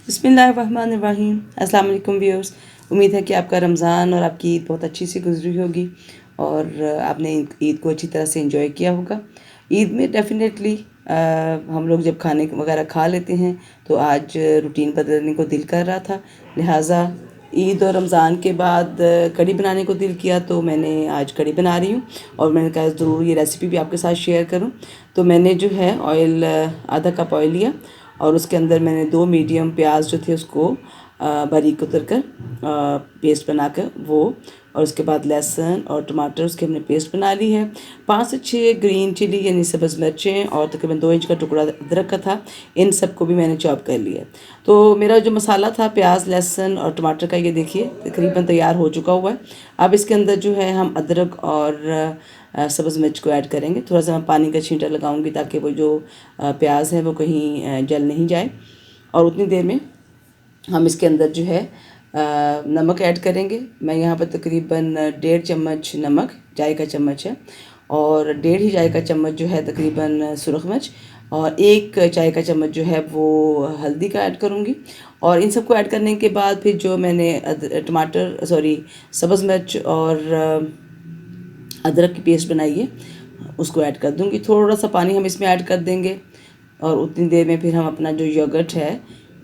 बिस्मिल्लाहिर्रहमानिर्रहीम। अस्सलाम वालेकुम व्यूअर्स। उम्मीद है कि आपका रमज़ान और आपकी ईद बहुत अच्छी सी गुजरी होगी और आपने ईद को अच्छी तरह से एंजॉय किया होगा। ईद में डेफिनेटली हम लोग जब खाने वगैरह खा लेते हैं तो आज रूटीन बदलने को दिल कर रहा था, लिहाजा ईद और रमज़ान के बाद कढ़ी बनाने को दिल किया तो मैंने आज कढ़ी बना रही हूँ और मैंने कहा ज़रूर ये रेसिपी भी आपके साथ शेयर करूँ। तो मैंने जो है ऑयल आधा कप ऑयल लिया और उसके अंदर मैंने 2 मीडियम प्याज जो थे उसको बारीक कुतर कर पेस्ट बनाकर वो, और उसके बाद लहसुन और टमाटर उसकी हमने पेस्ट बना ली है। 5 से 6 ग्रीन चिली यानी सब्ज़ मिर्चें और तकरीबन 2 इंच का टुकड़ा अदरक का था, इन सबको भी मैंने चॉप कर लिया। तो मेरा जो मसाला था प्याज लहसुन और टमाटर का, ये देखिए तकरीबन तैयार हो चुका हुआ है। अब इसके अंदर जो है हम अदरक और सब्ज़ मिर्च को ऐड करेंगे। थोड़ा सा मैं पानी का छींटा लगाऊंगी ताकि वो जो प्याज है वो कहीं जल नहीं जाए। और उतनी देर में हम इसके अंदर जो है नमक ऐड करेंगे। मैं यहाँ पर तकरीबन 1.5 चम्मच नमक, चाय का चम्मच है, और 1.5 ही चाय का चम्मच जो है तकरीबन सुरख मिर्च, और 1 चाय का चम्मच जो है वो हल्दी का ऐड करूँगी। और इन सबको ऐड करने के बाद फिर जो मैंने सब्ज़ मिर्च और अदरक की पेस्ट बनाई है उसको ऐड कर दूँगी। थोड़ा सा पानी हम इसमें ऐड कर देंगे और उतनी देर में फिर हम अपना जो योगर्ट है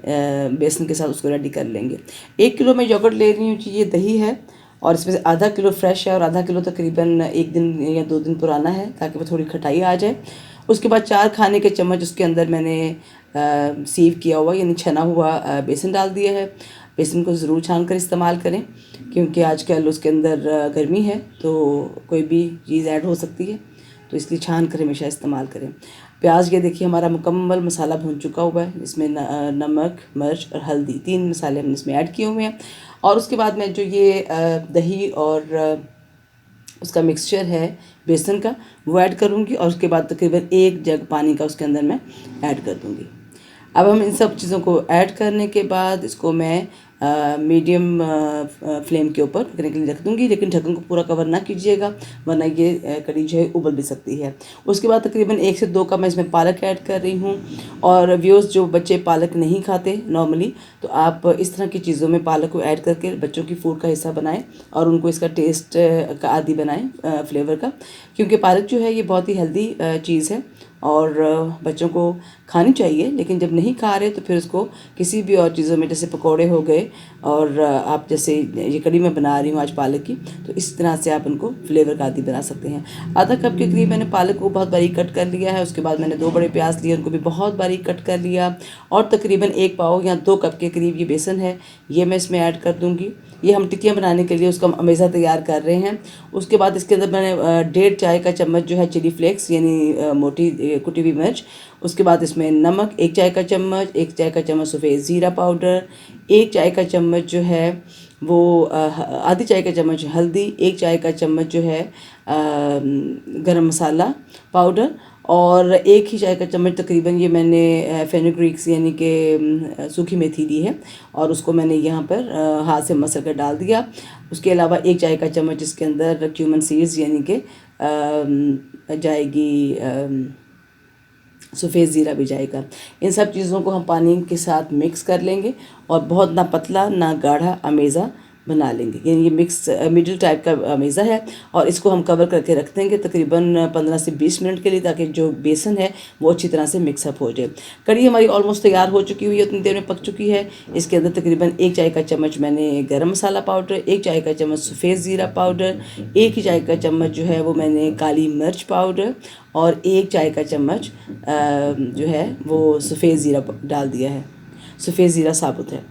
बेसन के साथ उसको रेडी कर लेंगे। 1 किलो मैं योगर्ट ले रही हूँ, ये दही है और इसमें से आधा किलो फ्रेश है और आधा किलो तकरीबन 1 दिन या 2 दिन पुराना है ताकि वो थोड़ी खटाई आ जाए। उसके बाद 4 खाने के चम्मच उसके अंदर मैंने सीव किया हुआ यानी छना हुआ बेसन डाल दिया है। बेसन को ज़रूर छान कर इस्तेमाल करें क्योंकि आजकल उसके अंदर गर्मी है तो कोई भी चीज़ ऐड हो सकती है, तो इसलिए छान कर हमेशा इस्तेमाल करें। प्याज ये देखिए हमारा मुकम्मल मसाला भून चुका हुआ है। इसमें नमक मिर्च और हल्दी 3 मसाले हमने इसमें ऐड किए हुए हैं। और उसके बाद मैं जो ये दही और उसका मिक्सचर है बेसन का वो ऐड करूँगी और उसके बाद तकरीबन 1 जग पानी का उसके अंदर मैं ऐड कर दूँगी। अब हम इन सब चीज़ों को ऐड करने के बाद इसको मैं मीडियम फ्लेम के ऊपर पकने के लिए रख दूँगी, लेकिन ढक्कन को पूरा कवर ना कीजिएगा वरना ये कढ़ी जो है उबल भी सकती है। उसके बाद तकरीबन 1 से 2 कप मैं इसमें पालक ऐड कर रही हूँ। और व्यूअर्स, जो बच्चे पालक नहीं खाते नॉर्मली, तो आप इस तरह की चीज़ों में पालक को ऐड करके बच्चों की फूड का हिस्सा बनाएं और उनको इसका टेस्ट का आदी बनाएं, फ्लेवर का, क्योंकि पालक जो है ये बहुत ही हेल्दी चीज़ है और बच्चों को खानी चाहिए। लेकिन जब नहीं खा रहे तो फिर उसको किसी भी और चीज़ों में, जैसे पकोड़े हो गए और आप जैसे ये कढ़ी मैं बना रही हूँ आज पालक की, तो इस तरह से आप उनको फ्लेवर का आदी बना सकते हैं। आधा कप के करीब मैंने पालक को बहुत बारीक कट कर लिया है। उसके बाद मैंने 2 बड़े प्याज लिए, उनको भी बहुत बारीक कट कर लिया और तकरीबन 1 पाव या 2 कप के करीब ये बेसन है, ये मैं इसमें ऐड कर दूँगी। ये हम टिक्कियाँ बनाने के लिए उसका अमेज़ा तैयार कर रहे हैं। उसके बाद इसके अंदर मैंने 1.5 चाय का चम्मच जो है चिली फ्लेक्स यानी मोटी कुटी हुई मिर्च, उसके बाद इसमें नमक 1 चाय का चम्मच, 1 चाय का चम्मच सफ़ेद ज़ीरा पाउडर, 1 चाय का चम्मच जो है वो आधी चाय का चम्मच हल्दी, 1 चाय का चम्मच जो है गरम मसाला पाउडर और 1 ही चाय का चम्मच तकरीबन ये मैंने फेनुग्रीक यानी कि सूखी मेथी ली है और उसको मैंने यहाँ पर हाथ से मसल कर डाल दिया। उसके अलावा 1 चाय का चम्मच इसके अंदर क्यूमन सीड्स यानी कि जाएगी सफ़ेद ज़ीरा भी जाएगा। इन सब चीज़ों को हम पानी के साथ मिक्स कर लेंगे और बहुत ना पतला ना गाढ़ा अमेज़ा बना लेंगे, यानी ये मिक्स मिडिल टाइप का अमेज़ा है। और इसको हम कवर करके रख देंगे तकरीबन 15 से 20 मिनट के लिए ताकि जो बेसन है वो अच्छी तरह से मिक्सअप हो जाए। कढ़ी हमारी ऑलमोस्ट तैयार हो चुकी हुई है, उतनी देर में पक चुकी है। इसके अंदर तकरीबन 1 चाय का चम्मच मैंने गरम मसाला पाउडर, 1 चाय का चम्मच सफ़ेद ज़ीरा पाउडर, 1 ही चाय का चम्मच जो है वो मैंने काली मिर्च पाउडर और 1 चाय का चम्मच जो है वो सफ़ेद ज़ीरा डाल दिया है, सफ़ेद ज़ीरा साबुत है।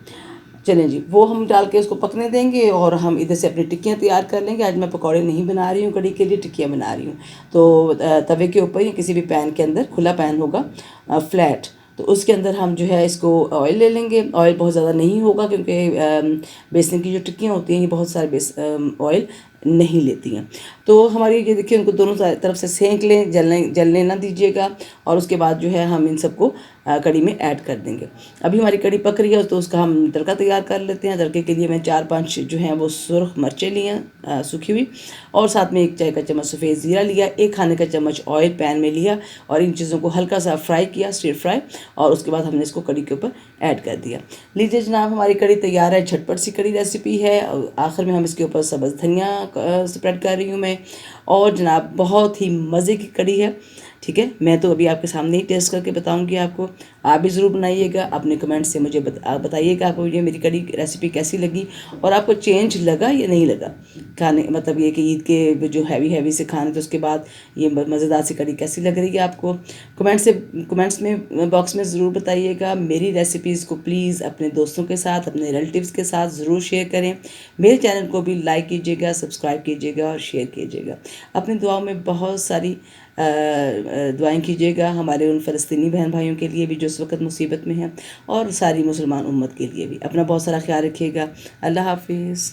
चलें जी, वो हम डाल के उसको पकने देंगे और हम इधर से अपनी टिक्कियाँ तैयार कर लेंगे। आज मैं पकौड़े नहीं बना रही हूँ कढ़ी के लिए, टिक्कियाँ बना रही हूँ। तो तवे के ऊपर या किसी भी पैन के अंदर, खुला पैन होगा फ्लैट, तो उसके अंदर हम जो है इसको ऑयल ले लेंगे। ऑयल बहुत ज़्यादा नहीं होगा क्योंकि बेसन की जो टिक्कियाँ होती हैं ये बहुत सारे ऑयल नहीं लेती हैं। तो हमारी ये देखिए, उनको दोनों तरफ से सेंक लें, जलने ना दीजिएगा। और उसके बाद जो है हम इन सबको कढ़ी में ऐड कर देंगे। अभी हमारी कढ़ी पक रही है तो उसका हम तड़का तैयार कर लेते हैं। तड़के के लिए मैं 4-5 जो हैं वो सुरख मिर्चें ली हैं सूखी हुई, और साथ में 1 चाय का चम्मच सफ़ेद ज़ीरा लिया, 1 खाने का चम्मच ऑयल पैन में लिया और इन चीज़ों को हल्का सा फ्राई किया, स्टिर फ्राई, और उसके बाद हमने इसको कढ़ी के ऊपर ऐड कर दिया। लीजिए जनाब, हमारी कड़ी तैयार है, झटपट सी कड़ी रेसिपी है। और आखिर में हम इसके ऊपर सब्ज़ धनिया स्प्रेड कर रही हूँ मैं। और जनाब बहुत ही मज़े की कड़ी है। ठीक है, मैं तो अभी आपके सामने ही टेस्ट करके बताऊंगी आपको। आप भी ज़रूर बनाइएगा, अपने कमेंट से मुझे बताइएगा आपको ये मेरी कड़ी रेसिपी कैसी लगी और आपको चेंज लगा या नहीं लगा खाने, मतलब ये कि ईद के जो हैवी से खाने तो उसके बाद ये मज़ेदार सी कड़ी कैसी लग रही है आपको। कमेंट्स में बॉक्स में ज़रूर बताइएगा। मेरी रेसिपीज़ को प्लीज़ अपने दोस्तों के साथ, अपने रिलेटिव्स के साथ ज़रूर शेयर करें। मेरे चैनल को भी लाइक कीजिएगा, सब्सक्राइब कीजिएगा और शेयर कीजिएगा। अपनी दुआओं में बहुत सारी दुआएं कीजिएगा हमारे उन फ़लस्तीनी बहन भाइयों के लिए भी जो इस वक्त मुसीबत में हैं, और सारी मुसलमान उम्मत के लिए भी। अपना बहुत सारा ख्याल रखिएगा। अल्लाह हाफिज़।